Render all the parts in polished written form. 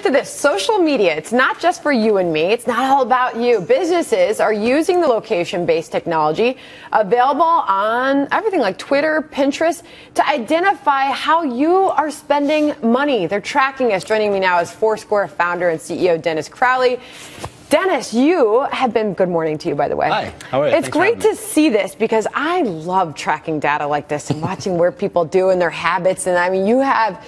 to this. Social media, it's not just for you and me. It's not all about you. Businesses are using the location-based technology available on everything like Twitter, Pinterest, to identify how you are spending money. They're tracking us. Joining me now is Foursquare founder and CEO Dennis Crowley. Dennis, you have been, good morning to you, by the way. Hi, how are you? It's great to see this because I love tracking data like this and watching where people do and their habits. And I mean, you have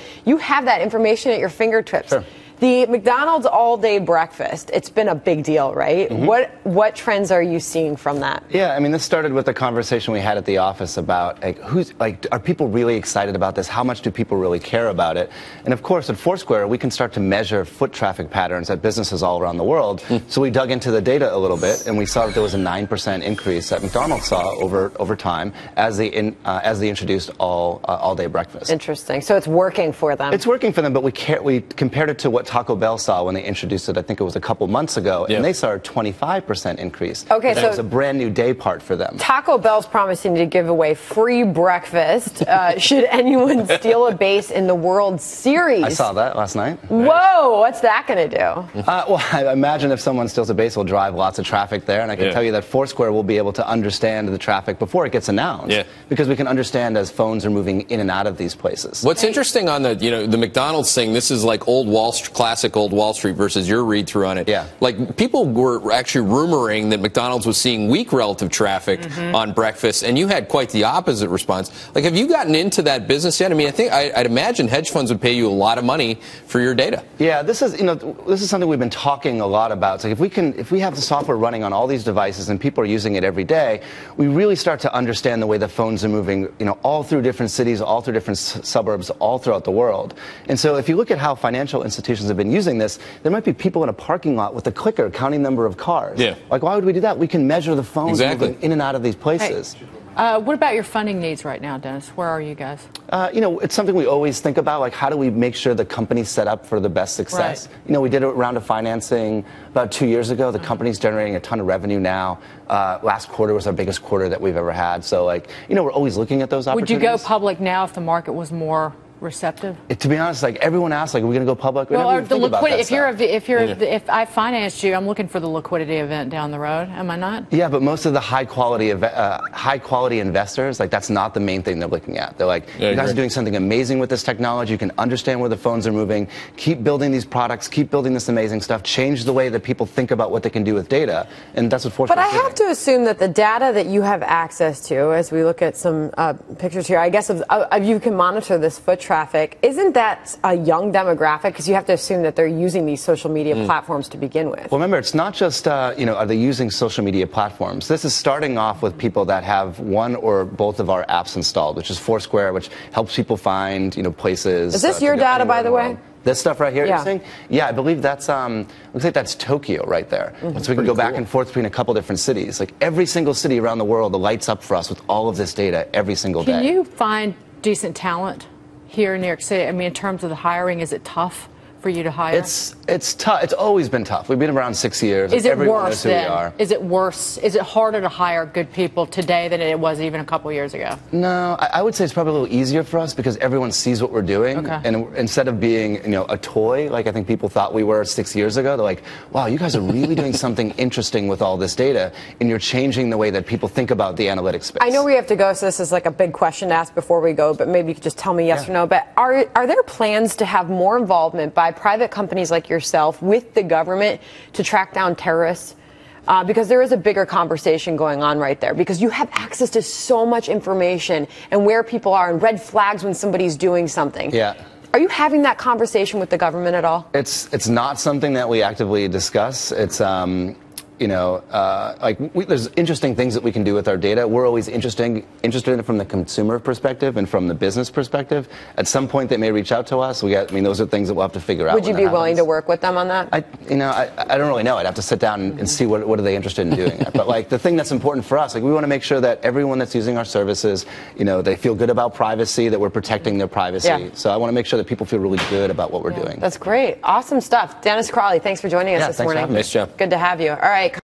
that information at your fingertips. Sure. The McDonald's all-day breakfast, it's been a big deal, right? Mm-hmm. What trends are you seeing from that? Yeah, I mean, this started with the conversation we had at the office about are people really excited about this? How much do people really care about it? And of course, at Foursquare, we can start to measure foot traffic patterns at businesses all around the world. So we dug into the data a little bit, and we saw that there was a 9% increase that McDonald's saw over time as they introduced all-day breakfast. Interesting. So it's working for them. It's working for them, but we compared it to what Taco Bell saw when they introduced it. I think it was a couple months ago, and they saw a 25% increase. Okay, so it was a brand new day part for them. Taco Bell's promising to give away free breakfast should anyone steal a base in the World Series. I saw that last night. Whoa, what's that going to do? Well, I imagine if someone steals a base, we'll drive lots of traffic there, and I can tell you that Foursquare will be able to understand the traffic before it gets announced, because we can understand as phones are moving in and out of these places. What's interesting on the McDonald's thing, this is like classic old Wall Street versus your read-through on it. Yeah. Like, people were actually rumoring that McDonald's was seeing weak relative traffic on breakfast, and you had quite the opposite response. Like, have you gotten into that business yet? I mean, I'd imagine hedge funds would pay you a lot of money for your data. Yeah, this is something we've been talking a lot about. It's like if we have the software running on all these devices and people are using it every day, we really start to understand the way the phones are moving, all through different cities, all through different suburbs, all throughout the world. And so if you look at how financial institutions have been using this, there might be people in a parking lot with a clicker counting the number of cars. Yeah. Like, why would we do that? We can measure the phones moving in and out of these places. Hey. What about your funding needs right now, Dennis? Where are you guys? It's something we always think about, like, how do we make sure the company's set up for the best success? Right. We did a round of financing about 2 years ago. The company's generating a ton of revenue now. Last quarter was our biggest quarter that we've ever had. So, we're always looking at those opportunities. Would you go public now if the market was more receptive? To be honest, everyone asks, are we going to go public? Well, the liquidity. If I financed you, I'm looking for the liquidity event down the road. Am I not? Yeah, but most of the high quality investors, that's not the main thing they're looking at. They're like, you guys are doing something amazing with this technology. You can understand where the phones are moving. Keep building these products. Keep building this amazing stuff. Change the way that people think about what they can do with data. And that's what Foursquare is doing. But I have to assume that the data that you have access to, as we look at some pictures here, I guess you can monitor this foot traffic. Isn't that a young demographic? Because you have to assume that they're using these social media platforms to begin with. Well, remember, it's not just, are they using social media platforms? This is starting off with people that have one or both of our apps installed, which is Foursquare, which helps people find, places. Is this your data, by the way? This stuff right here, you're saying? Yeah, I believe that's, looks like that's Tokyo right there. So we can go back and forth between a couple different cities. Like, every single city around the world, the lights up for us with all of this data every single day. Can you find decent talent here in New York City? I mean, in terms of the hiring, is it tough for you to hire? It's tough. It's always been tough. We've been around 6 years. Is it Everyone worse knows who we are. Is it worse? Is it harder to hire good people today than it was even a couple years ago? No, I would say it's probably a little easier for us because everyone sees what we're doing. Okay. And instead of being, a toy, like I think people thought we were 6 years ago, they're like, wow, you guys are really doing something interesting with all this data, and you're changing the way that people think about the analytics space. I know we have to go, so this is like a big question to ask before we go, but maybe you could just tell me yes or no. But are there plans to have more involvement by private companies like yourself with the government to track down terrorists? Because there is a bigger conversation going on right there, because you have access to so much information and where people are and red flags when somebody's doing something. Yeah. Are you having that conversation with the government at all? It's not something that we actively discuss. It's there's interesting things that we can do with our data. We're always interested in it from the consumer perspective and from the business perspective. At some point, they may reach out to us. Those are things that we'll have to figure out. Would you be willing to work with them on that? I don't really know. I'd have to sit down and see what are they interested in doing. But the thing that's important for us, we want to make sure that everyone that's using our services, they feel good about privacy, that we're protecting their privacy. Yeah. So I want to make sure that people feel really good about what we're doing. That's great. Awesome stuff. Dennis Crowley, thanks for joining us this morning. Nice job. Good to have you. All right.